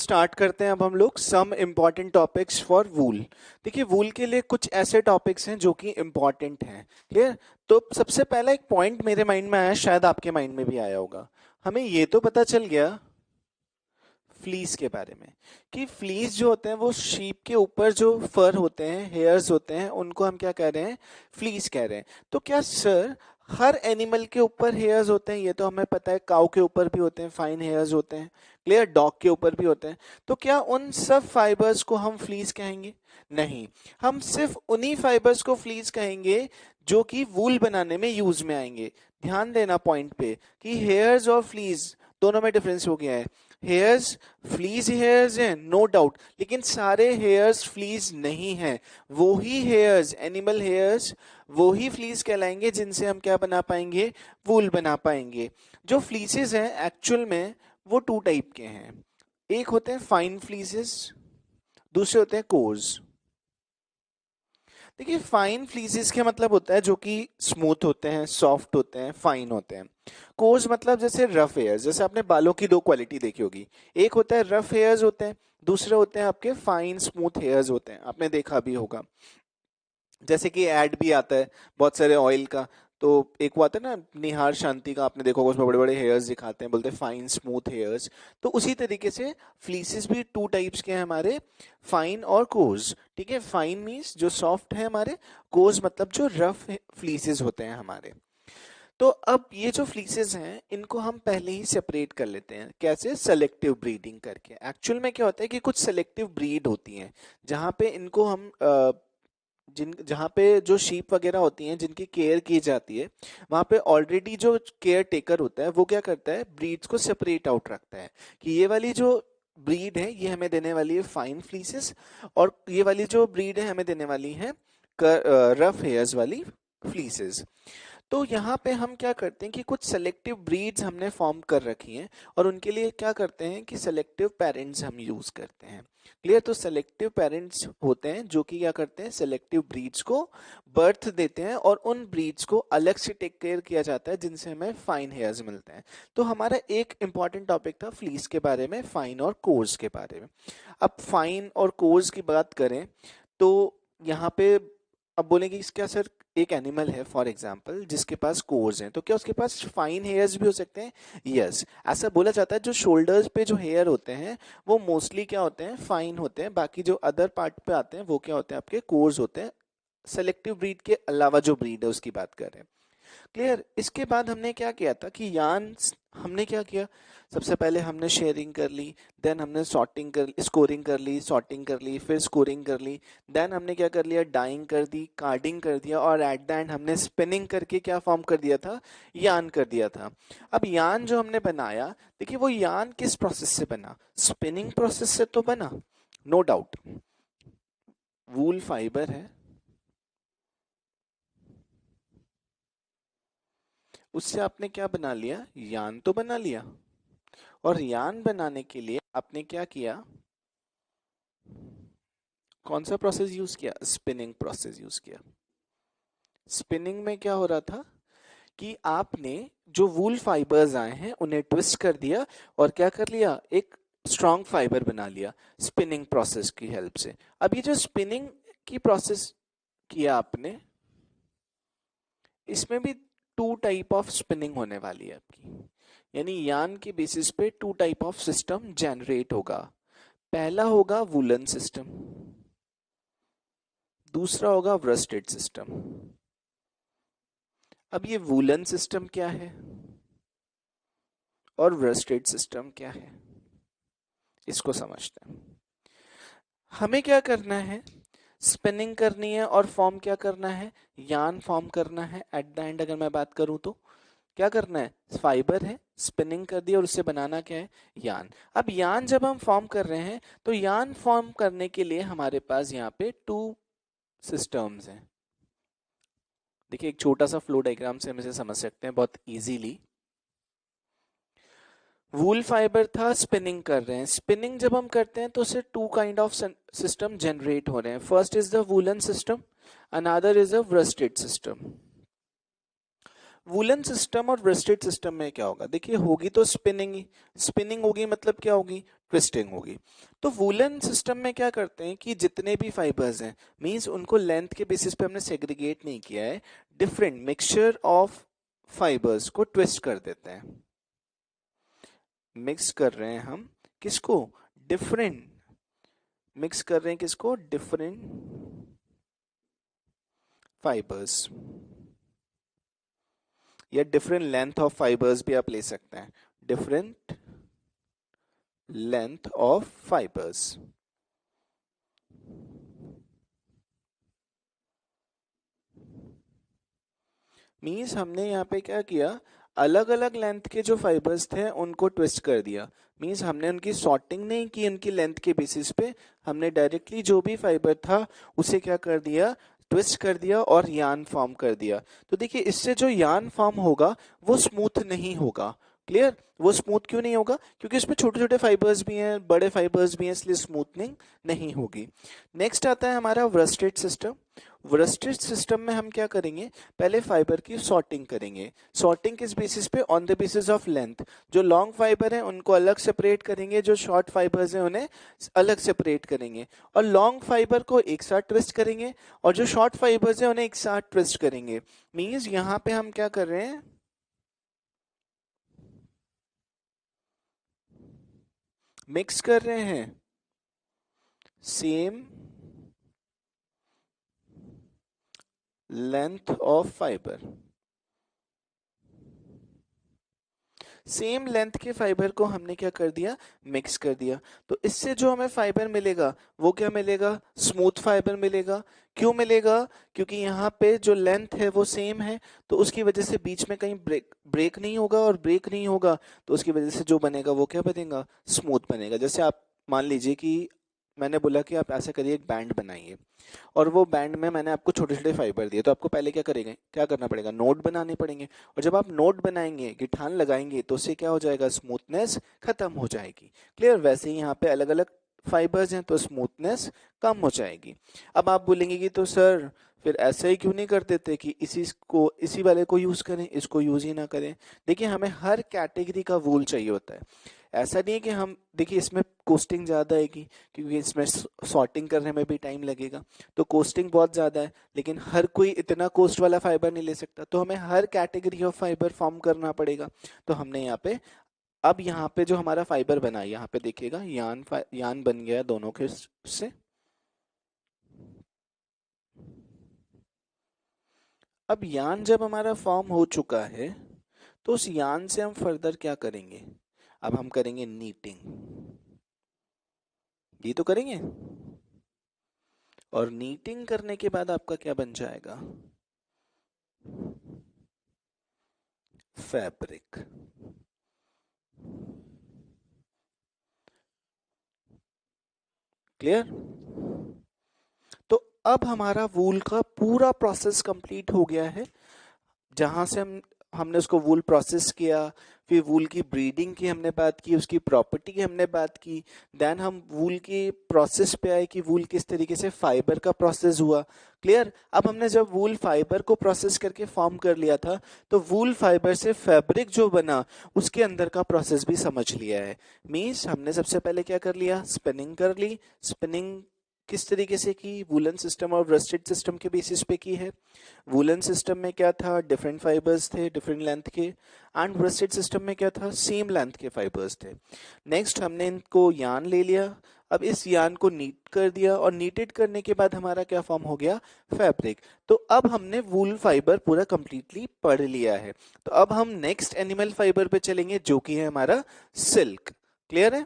Start करते हैं अब हम लोग सम इम्पॉर्टेंट टॉपिक्स फॉर वूल। देखिए वूल के लिए कुछ ऐसे टॉपिक्स हैं जो कि इम्पॉर्टेंट हैं। क्लियर? तो सबसे पहला एक पॉइंट मेरे माइंड में आया, शायद आपके माइंड में भी आया होगा। हमें ये तो पता चल गया फ्लीस के बारे में कि फ्लीस जो होते हैं वो शीप के ऊपर जो फर होते हैं, हेयर्स होते हैं, उनको हम क्या कह रहे हैं? फ्लीस कह रहे हैं। तो क्या सर हर एनिमल के ऊपर हेयर्स होते हैं? ये तो हमें पता है, काऊ के ऊपर भी होते हैं, फाइन हेयर्स होते हैं। क्लियर? डॉग के ऊपर भी होते हैं। तो क्या उन सब फाइबर्स को हम फ्लीस कहेंगे? नहीं, हम सिर्फ उन्हीं फाइबर्स को फ्लीस कहेंगे जो कि वूल बनाने में यूज में आएंगे। ध्यान देना पॉइंट पे कि हेयर्स और फ्लीस दोनों में डिफरेंस हो गया है। हेयर्स, फ्लीज हेयर्स हैं नो डाउट, लेकिन सारे हेयर्स फ्लीज नहीं हैं। वो ही हेयर्स, एनिमल हेयर्स, वो ही फ्लीज कहलाएंगे जिनसे हम क्या बना पाएंगे? वूल बना पाएंगे। जो फ्लीसेस हैं एक्चुअल में वो टू टाइप के हैं। एक होते हैं फाइन फ्लीसेस, दूसरे होते हैं कोर्स। देखिए फाइन फ्लीसेस के मतलब होता है जो कि स्मूथ होते हैं, सॉफ्ट होते हैं, फाइन होते हैं। कोर्स मतलब जैसे रफ हेयर्स, जैसे आपने बालों की दो क्वालिटी देखी होगी। एक होता है रफ हेयर्स होते हैं, दूसरे होते हैं आपके फाइन स्मूथ हेयर्स होते हैं। आपने देखा भी होगा, जैसे कि ऐड भी आता है बहुत सारे ऑयल का। तो एक वो आता है ना निहार शांति का, आपने देखा होगा, उसमें बड़े बड़े हेयर्स दिखाते हैं, बोलते हैं फाइन स्मूथ हेयर्स। तो उसी तरीके से फ्लीसेस भी टू टाइप्स के हैं हमारे, फाइन और कोर्स। ठीक है? फाइन मीन्स जो सॉफ्ट है हमारे, कोर्स मतलब जो रफ फ्लीसेस होते हैं हमारे। तो अब ये जो फ्लीसेस हैं इनको हम पहले ही सेपरेट कर लेते हैं। कैसे? सेलेक्टिव ब्रीडिंग करके। एक्चुअल में क्या होता है कि कुछ सेलेक्टिव ब्रीड होती हैं जहाँ पे इनको हम जिन जहाँ पे जो शीप वगैरह होती हैं जिनकी केयर की जाती है, वहाँ पे ऑलरेडी जो केयर टेकर होता है वो क्या करता है? ब्रीड्स को सेपरेट आउट रखता है कि ये वाली जो ब्रीड है ये हमें देने वाली है फाइन फ्लीसेस, और ये वाली जो ब्रीड है हमें देने वाली है रफ हेयर्स वाली फ्लीसेस। तो यहाँ पे हम क्या करते हैं कि कुछ सेलेक्टिव ब्रीड्स हमने फॉर्म कर रखी हैं, और उनके लिए क्या करते हैं कि सेलेक्टिव पेरेंट्स हम यूज करते हैं। क्लियर? तो सेलेक्टिव पेरेंट्स होते हैं जो कि क्या करते हैं? सेलेक्टिव ब्रीड्स को बर्थ देते हैं, और उन ब्रीड्स को अलग से टेक केयर किया जाता है जिनसे हमें फाइन हेयर्स मिलते हैं। तो हमारा एक इंपॉर्टेंट टॉपिक था फ्लीस के बारे में, फाइन और कोर्स के बारे में। अब फाइन और कोर्स की बात करें तो यहाँ पे अब बोलेंगे इसका सर एक एनिमल है फॉर एग्जाम्पल जिसके पास कोर्स हैं, तो क्या उसके पास फाइन हेयर्स भी हो सकते हैं? यस, ऐसा बोला जाता है। जो शोल्डर्स पे जो हेयर होते हैं वो मोस्टली क्या होते हैं? फाइन होते हैं। बाकी जो अदर पार्ट पे आते हैं वो क्या होते हैं? आपके कोर्स होते हैं। सेलेक्टिव ब्रीड के अलावा जो ब्रीड है उसकी बात कर रहे हैं। क्लियर? इसके बाद हमने क्या किया था कि यान हमने क्या किया? सबसे पहले हमने शेयरिंग कर ली, देन हमने सॉर्टिंग कर ली, स्कोरिंग कर ली, सॉर्टिंग कर ली, फिर स्कोरिंग कर ली। देन हमने क्या कर लिया? डाइंग कर दी, कार्डिंग कर दिया, और एट द एंड हमने स्पिनिंग करके क्या फॉर्म कर दिया था? यान कर दिया था। अब यान जो हमने बनाया, देखिए वो यान किस प्रोसेस से बना? स्पिनिंग प्रोसेस से तो बना, नो डाउट। वूल फाइबर है, उससे आपने क्या बना लिया? यान तो बना लिया। और यान बनाने के लिए आपने क्या किया? कौन सा प्रोसेस यूज किया? स्पिनिंग प्रोसेस यूज किया। स्पिनिंग में क्या हो रहा था कि आपने जो वूल फाइबर्स आए हैं उन्हें ट्विस्ट कर दिया, और क्या कर लिया? एक स्ट्रॉन्ग फाइबर बना लिया स्पिनिंग प्रोसेस की हेल्प से। अब ये जो स्पिनिंग की प्रोसेस किया आपने, इसमें भी टू टाइप ऑफ स्पिनिंग होने वाली है आपकी। यानी यान के बेसिस पे two type of system generate होगा। पहला होगा वुलन सिस्टम, दूसरा होगा व्रस्टेड सिस्टम। अब ये वुलन सिस्टम क्या है और व्रस्टेड सिस्टम क्या है, इसको समझते हैं। हमें क्या करना है? स्पिनिंग करनी है, और फॉर्म क्या करना है? यान फॉर्म करना है। एट द एंड अगर मैं बात करूं तो क्या करना है? फाइबर है, स्पिनिंग कर दिया, और उससे बनाना क्या है? यान। अब यान जब हम फॉर्म कर रहे हैं तो यान फॉर्म करने के लिए हमारे पास यहाँ पे टू सिस्टम्स हैं। देखिए एक छोटा सा फ्लो डायग्राम से हम इसे समझ सकते हैं बहुत इजीली। वूल फाइबर था, स्पिनिंग कर रहे हैं। स्पिनिंग जब हम करते हैं तो उससे two kind of system generate हो रहे हैं। First is the woollen system, another is a worsted system. Woollen system और वेस्टेड सिस्टम में क्या होगा, देखिए होगी तो स्पिनिंग ही, स्पिनिंग होगी मतलब क्या होगी, ट्विस्टिंग होगी। तो वुलन सिस्टम में क्या करते हैं कि जितने भी फाइबर्स हैं, मींस उनको लेंथ के बेसिस पे हमने सेग्रीगेट नहीं किया है, डिफरेंट मिक्सचर ऑफ फाइबर्स को ट्विस्ट कर देते हैं। मिक्स कर रहे हैं हम किसको, डिफरेंट, मिक्स कर रहे हैं किसको, डिफरेंट फाइबर्स, या डिफरेंट लेंथ ऑफ फाइबर्स भी आप ले सकते हैं, different length of fibres. Means हमने यहाँ पे क्या किया, अलग अलग लेंथ के जो फाइबर्स थे उनको ट्विस्ट कर दिया। मीन्स हमने उनकी सॉर्टिंग नहीं की उनकी लेंथ के बेसिस पे, हमने डायरेक्टली जो भी फाइबर था उसे क्या कर दिया, ट्विस्ट कर दिया और यान फॉर्म कर दिया। तो देखिए इससे जो यान फॉर्म होगा वो स्मूथ नहीं होगा। क्लियर, वो स्मूथ क्यों नहीं होगा, क्योंकि इसमें छोटे छोटे फाइबर्स भी हैं, बड़े फाइबर्स भी हैं, इसलिए स्मूथनिंग नहीं होगी। नेक्स्ट आता है हमारा व्रस्टेड सिस्टम। व्रस्टेड सिस्टम में हम क्या करेंगे, पहले फाइबर की सॉर्टिंग करेंगे। सॉर्टिंग किस बेसिस पे, on the basis of length. जो लॉन्ग फाइबर है उनको अलग सेपरेट करेंगे, जो शॉर्ट फाइबर्स हैं उन्हें अलग सेपरेट करेंगे, और लॉन्ग फाइबर को एक साथ ट्विस्ट करेंगे, और जो शॉर्ट फाइबर्स हैं उन्हें एक साथ ट्विस्ट करेंगे। मींस यहाँ पे हम क्या कर रहे हैं, मिक्स कर रहे हैं same length of fibre, same length के फाइबर को हमने क्या कर दिया, मिक्स कर दिया। तो इससे जो हमें फाइबर मिलेगा वो क्या मिलेगा, स्मूथ फाइबर मिलेगा। क्यों मिलेगा, क्योंकि यहाँ पे जो लेंथ है वो सेम है, तो उसकी वजह से बीच में कहीं ब्रेक नहीं होगा, और ब्रेक नहीं होगा तो उसकी वजह से जो बनेगा वो क्या बनेगा, स्मूथ बनेगा। जैसे आप मान लीजिए कि मैंने बोला कि आप ऐसा करिए, एक बैंड बनाइए, और वो बैंड में मैंने आपको छोटे छोटे फाइबर दिए, तो आपको पहले क्या करेंगे, क्या करना पड़ेगा, नोट बनाने पड़ेंगे। और जब आप नोट बनाएंगे, गिठान लगाएंगे, तो उससे क्या हो जाएगा, स्मूथनेस खत्म हो जाएगी। क्लियर, वैसे ही यहाँ पे अलग अलग फाइबर्स हैं तो स्मूथनेस कम हो जाएगी। अब आप बोलेंगे कि तो सर फिर ऐसा ही क्यों नहीं कर देते कि इसी वाले को यूज करें, इसको यूज ही ना करें। देखिए हमें हर कैटेगरी का वूल चाहिए होता है। ऐसा नहीं है कि हम, देखिए इसमें कोस्टिंग ज़्यादा आएगी क्योंकि इसमें सॉर्टिंग करने में भी टाइम लगेगा, तो कोस्टिंग बहुत ज़्यादा है, लेकिन हर कोई इतना कोस्ट वाला फाइबर नहीं ले सकता, तो हमें हर कैटेगरी ऑफ फाइबर फॉर्म करना पड़ेगा। तो हमने यहाँ पे, अब यहाँ पे जो हमारा फाइबर बना है, यहाँ पे देखिएगा यान बन गया है दोनों के से। अब यान जब हमारा फॉर्म हो चुका है, तो उस यान से हम फर्दर क्या करेंगे, अब हम करेंगे नीटिंग, ये तो करेंगे। और नीटिंग करने के बाद आपका क्या बन जाएगा, फैब्रिक। क्लियर, तो अब हमारा वूल का पूरा प्रोसेस कंप्लीट हो गया है। जहां से हमने उसको वूल प्रोसेस किया, फिर वूल की ब्रीडिंग की हमने बात की, उसकी प्रॉपर्टी की हमने बात की, देन हम वूल की प्रोसेस पे आए कि वूल किस तरीके से फाइबर का प्रोसेस हुआ। क्लियर, अब हमने जब वूल फाइबर को प्रोसेस करके फॉर्म कर लिया था, तो वूल फाइबर से फैब्रिक जो बना उसके अंदर का प्रोसेस भी समझ लिया है। मीन्स हमने सबसे पहले क्या कर लिया, स्पिनिंग कर ली। स्पिनिंग किस तरीके से की, वूलन सिस्टम और वेस्टेड सिस्टम के बेसिस पे की है। वूलन सिस्टम में क्या था, डिफरेंट फाइबर्स थे डिफरेंट लेंथ के, एंड वेस्टेड सिस्टम में क्या था, सेम लेंथ के फाइबर्स थे। नेक्स्ट हमने इनको यान ले लिया, अब इस यान को नीट कर दिया, और नीटेड करने के बाद हमारा क्या फॉर्म हो गया, फैब्रिक। तो अब हमने वूल फाइबर पूरा कंप्लीटली पढ़ लिया है। तो अब हम नेक्स्ट एनिमल फाइबर पे चलेंगे जो कि है हमारा सिल्क। क्लियर है।